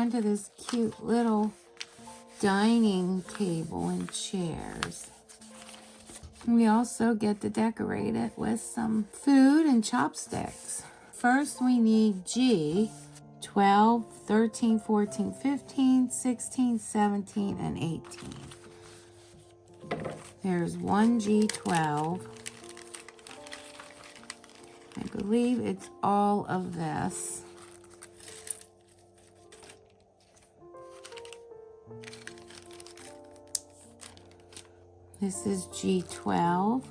onto this cute little dining table and chairs. We also get to decorate it with some food and chopsticks. First, we need G, 12, 13, 14, 15, 16, 17, and 18. There's one G12. I believe it's all of this. This is G12.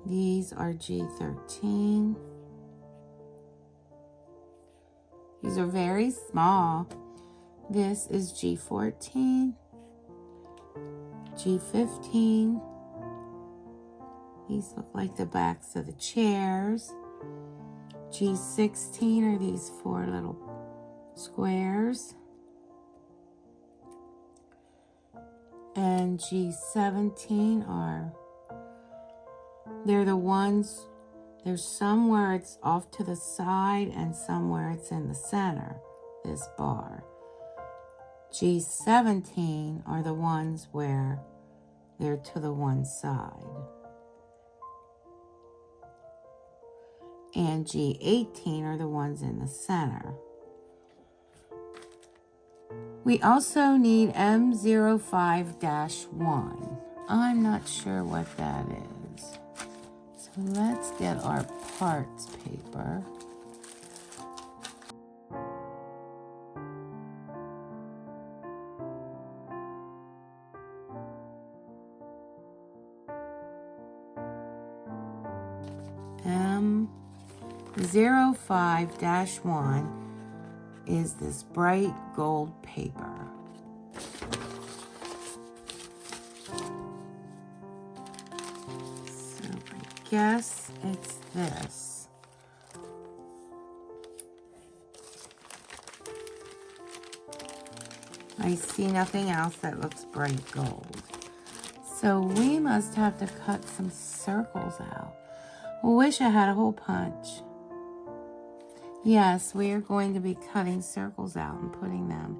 These are G13. These are very small. This is G14, G15. These look like the backs of the chairs. G16 are these 4 little squares. And G17 are, they're the ones, there's some where it's off to the side and some where it's in the center, this bar. G17 are the ones where they're to the one side. And G18 are the ones in the center. We also need M05-1. I'm not sure what that is. So let's get our parts paper. M05-1 is this bright gold paper. So I guess it's this. I see nothing else that looks bright gold. So we must have to cut some circles out. I wish I had a hole punch. Yes, we are going to be cutting circles out and putting them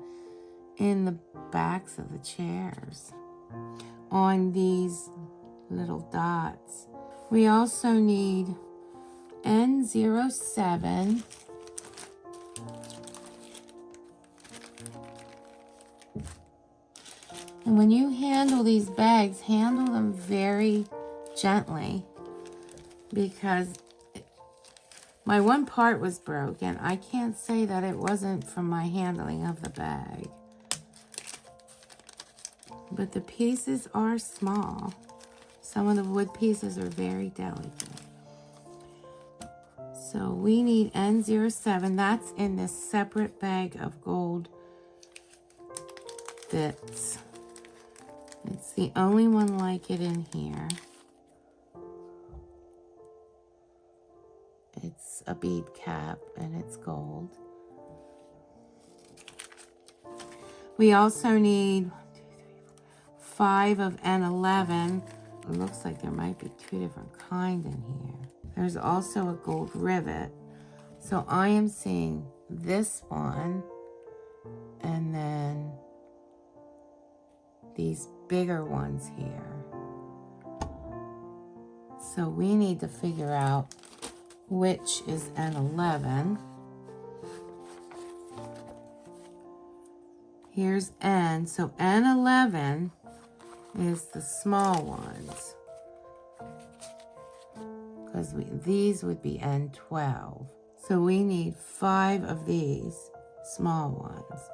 in the backs of the chairs on these little dots. We also need N07. And when you handle these bags, handle them very gently, because my one part was broken. I can't say that it wasn't from my handling of the bag. But the pieces are small. Some of the wood pieces are very delicate. So we need N07. That's in this separate bag of gold bits. It's the only one like it in here. It's a bead cap and it's gold. We also need 5 of N11. It looks like there might be 2 different kinds in here. There's also a gold rivet. So I am seeing this one and then these bigger ones here. So we need to figure out which is N11. Here's N. So N11 is the small ones, because these would be N12. So we need 5 of these small ones.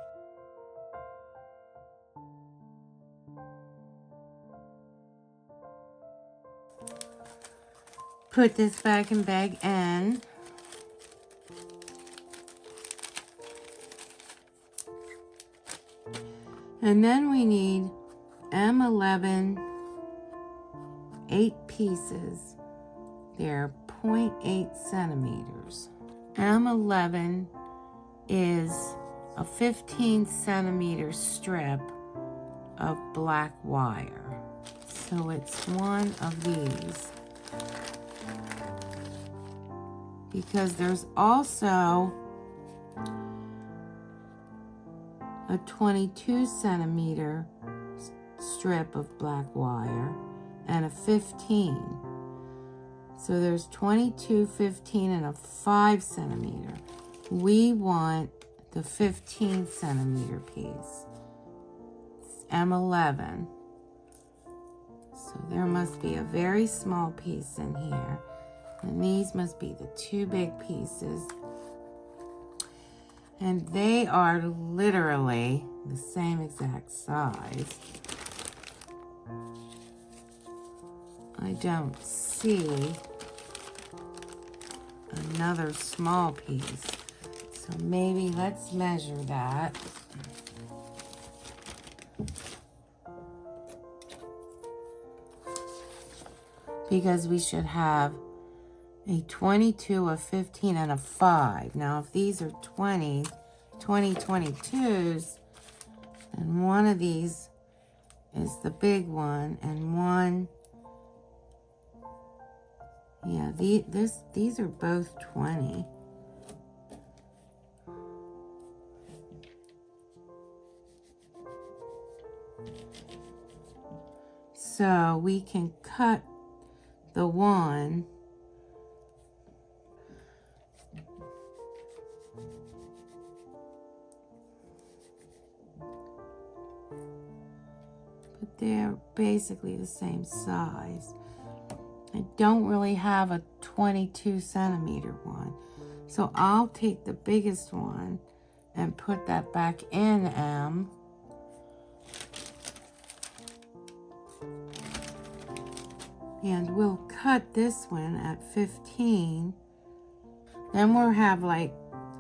Put this back in bag N. And then we need M11, 8 pieces. They're 0.8 centimeters. M11 is a 15 centimeter strip of black wire. So it's one of these. because there's also a 22 centimeter strip of black wire and a 15. So there's 22, 15, and a 5 centimeter. We want the 15 centimeter piece. It's M11. So there must be a very small piece in here. And these must be the two big pieces. And they are literally the same exact size. I don't see another small piece. So maybe let's measure that. Because we should have a 22, a 15, and a 5. Now, if these are 20, 22s, then one of these is the big one, and one, yeah, these are both 20. So we can cut the one but they're basically the same size. I don't really have a 22 centimeter one. So I'll take the biggest one and put that back in M. And we'll cut this one at 15. Then we'll have like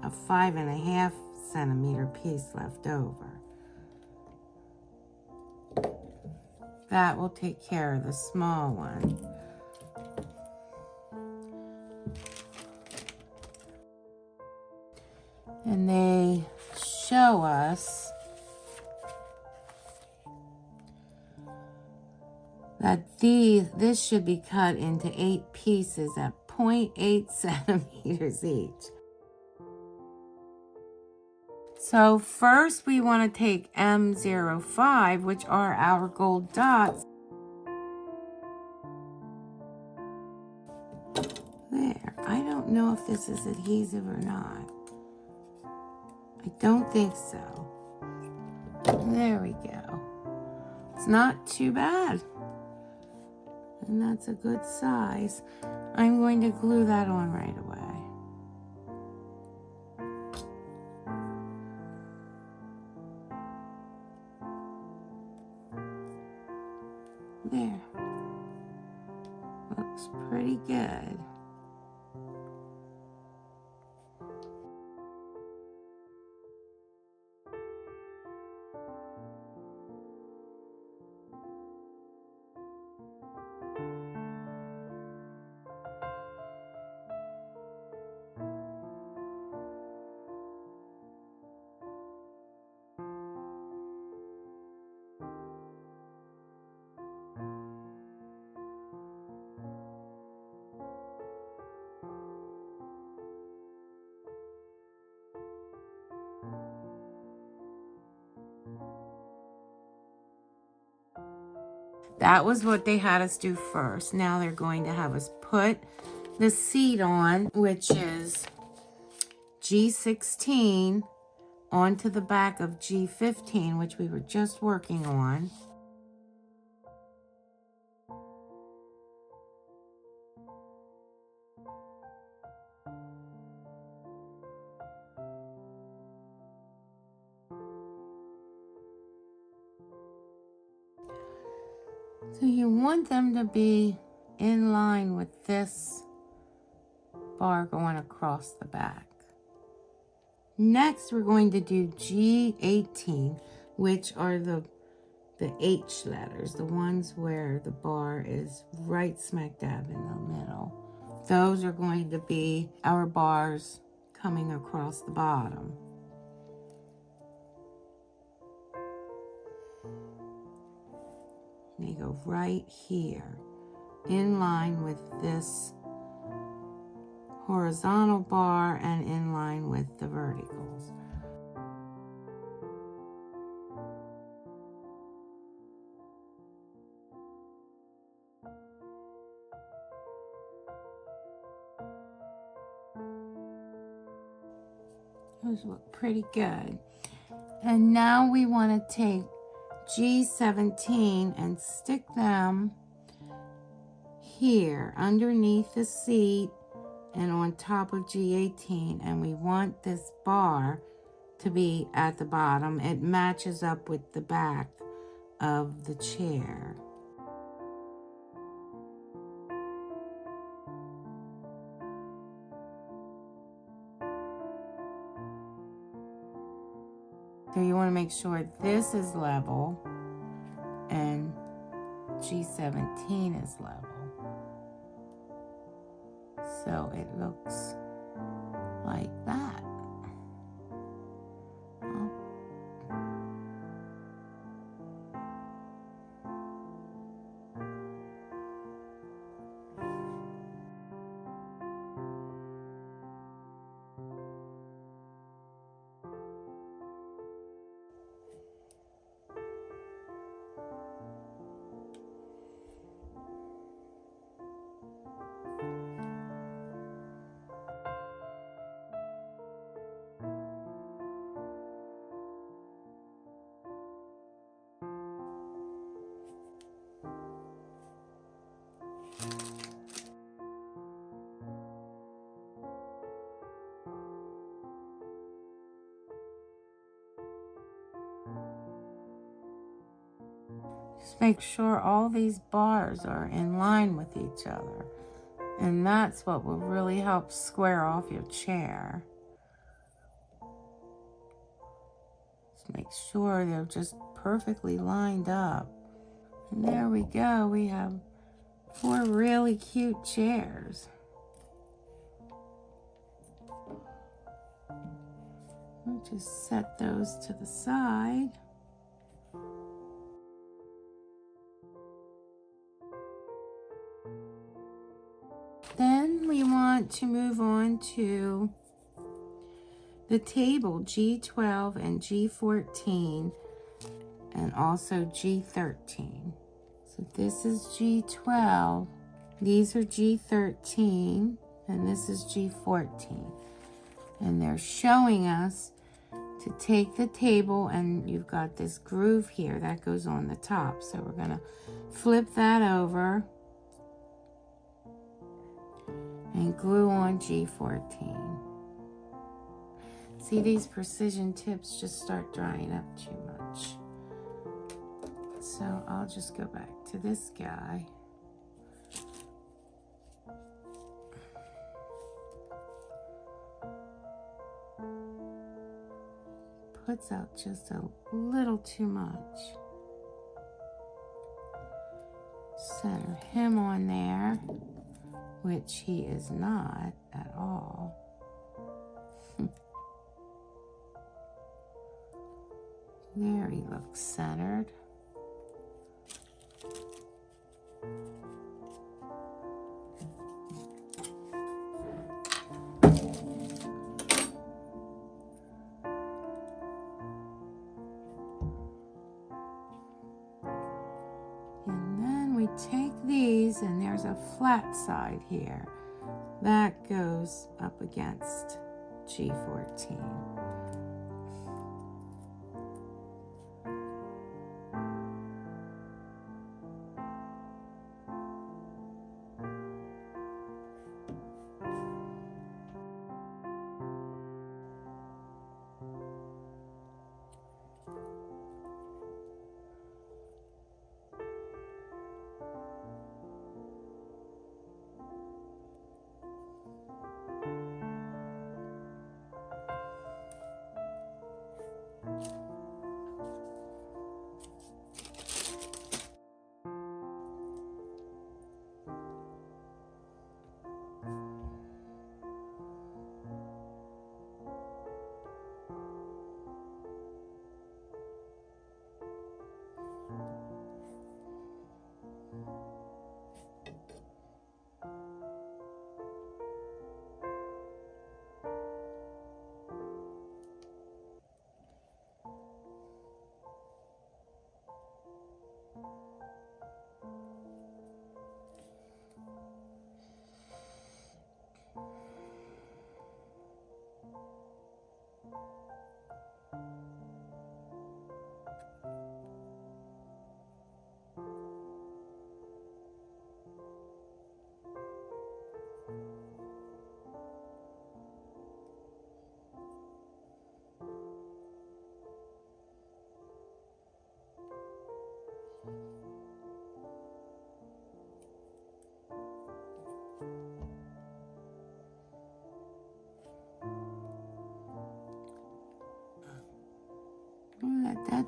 a 5.5 centimeter piece left over. That will take care of the small one. And they show us that this should be cut into 8 pieces at 0.8 centimeters each. So first we want to take M05, which are our gold dots. There. I don't know if this is adhesive or not. I don't think so. There we go. It's not too bad. And that's a good size. I'm going to glue that on right away. There. Looks pretty good. That was what they had us do first. Now they're going to have us put the seat on, which is G16, onto the back of G15, which we were just working on. So you want them to be in line with this bar going across the back. Next, we're going to do G18, which are the H letters, the ones where the bar is right smack dab in the middle. Those are going to be our bars coming across the bottom. They go right here, in line with this horizontal bar and in line with the verticals. Those look pretty good. And now we want to take G17 and stick them here underneath the seat and on top of G18, and we want this bar to be at the bottom. It matches up with the back of the chair. So you want to make sure this is level and G17 is level. So it looks like that. Just make sure all these bars are in line with each other. And that's what will really help square off your chair. Just make sure they're just perfectly lined up. And there we go. We have 4 really cute chairs. We'll just set those to the side. Then we want to move on to the table G12 and G14 and also G13. So this is G12, these are G13, and this is G14. And they're showing us to take the table, and you've got this groove here that goes on the top. So we're gonna flip that over and glue on G14. See, these precision tips just start drying up too much. So I'll just go back to this guy. Puts out just a little too much. Center him on there, which he is not at all. There he looks centered. And then we take these, and there's a flat side here. That goes up against G14.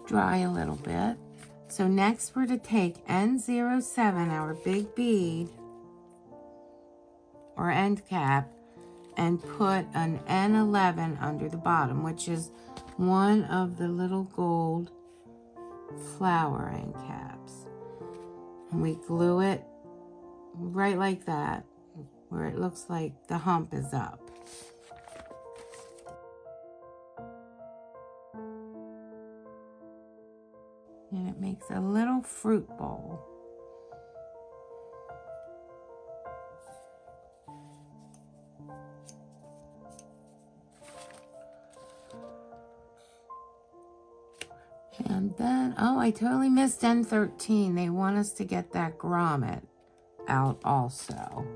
dry a little bit. So next we're to take N07, our big bead or end cap, and put an N11 under the bottom, which is one of the little gold flower end caps. And we glue it right like that, where it looks like the hump is up. And it makes a little fruit bowl. And then, oh, I totally missed N13. They want us to get that grommet out also.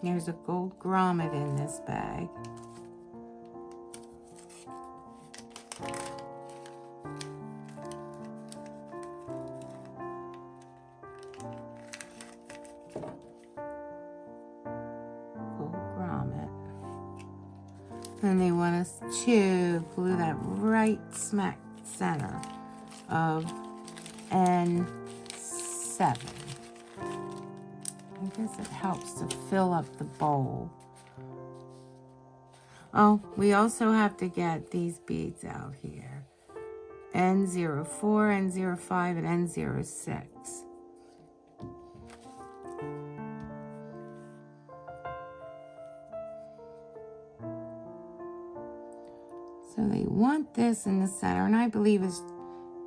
There's a gold grommet in this bag. Gold grommet. And they want us to glue that right smack center of N7. I guess it helps to fill up the bowl. Oh, we also have to get these beads out here. N04, N05, and N06. So they want this in the center, and I believe it's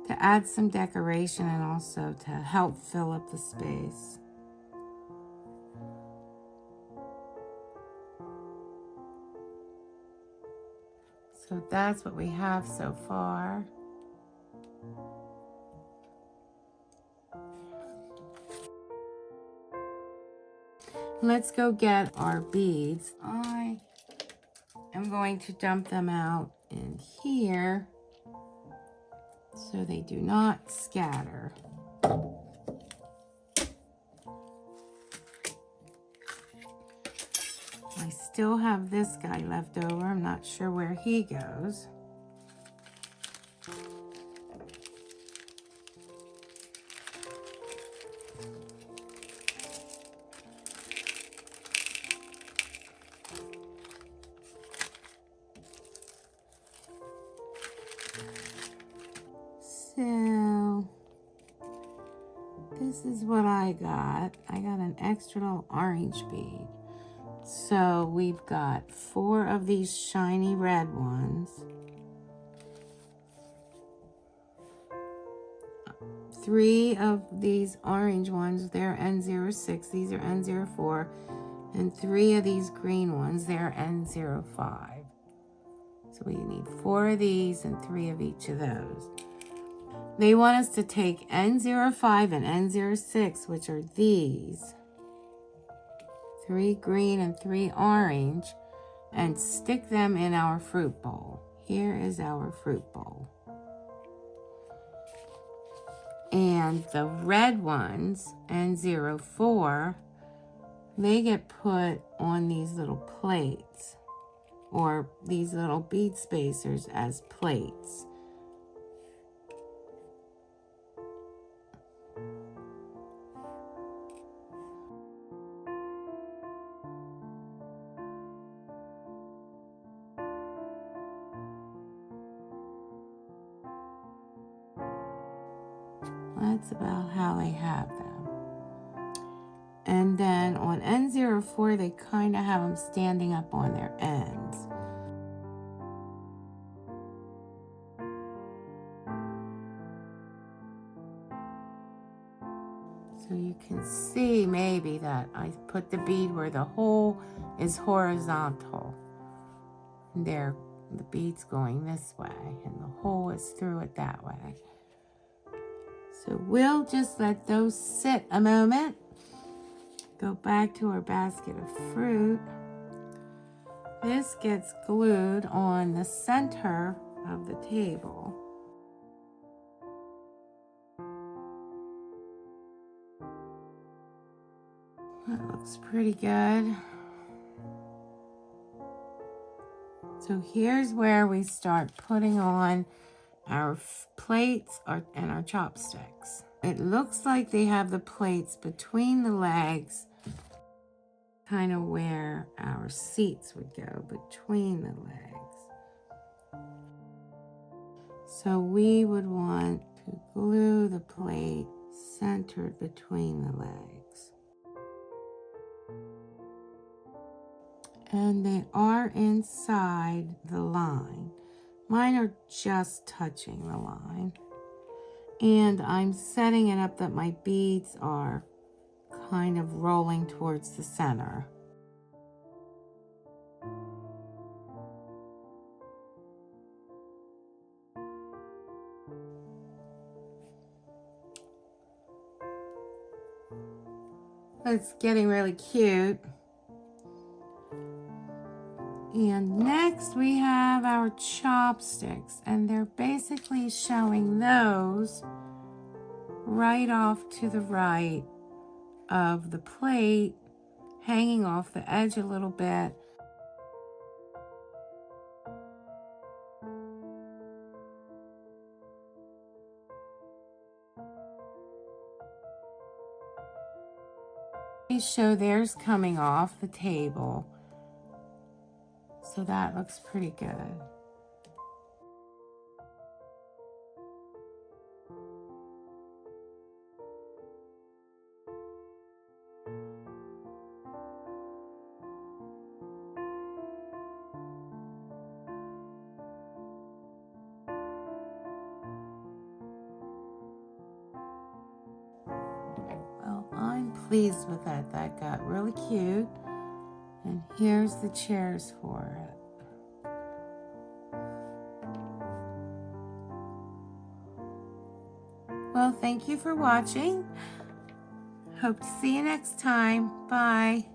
to add some decoration and also to help fill up the space. So that's what we have so far. Let's go get our beads. I am going to dump them out in here so they do not scatter. I still have this guy left over. I'm not sure where he goes. So this is what I got. I got an extra little orange bead. So we've got 4 of these shiny red ones, 3 of these orange ones, they're N06, these are N04, and 3 of these green ones, they're N05. So we need 4 of these and 3 of each of those. They want us to take N05 and N06, which are these, 3 green and 3 orange, and stick them in our fruit bowl. Here is our fruit bowl. And the red ones, N04, they get put on these little plates, or these little bead spacers as plates. That's about how they have them. And then on N04, they kind of have them standing up on their ends. So you can see maybe that I put the bead where the hole is horizontal. And there, the bead's going this way, and the hole is through it that way. So we'll just let those sit a moment. Go back to our basket of fruit. This gets glued on the center of the table. That looks pretty good. So here's where we start putting on our plates and our chopsticks. It looks like they have the plates between the legs, kind of where our seats would go, between the legs. So we would want to glue the plate centered between the legs. And they are inside the line. Mine are just touching the line. And I'm setting it up that my beads are kind of rolling towards the center. It's getting really cute. And next we have our chopsticks, and they're basically showing those right off to the right of the plate, hanging off the edge a little bit. They show theirs coming off the table, so that looks pretty good. Well, I'm pleased with that. That got really cute. And here's the chairs for it. Well, thank you for watching. Hope to see you next time. Bye.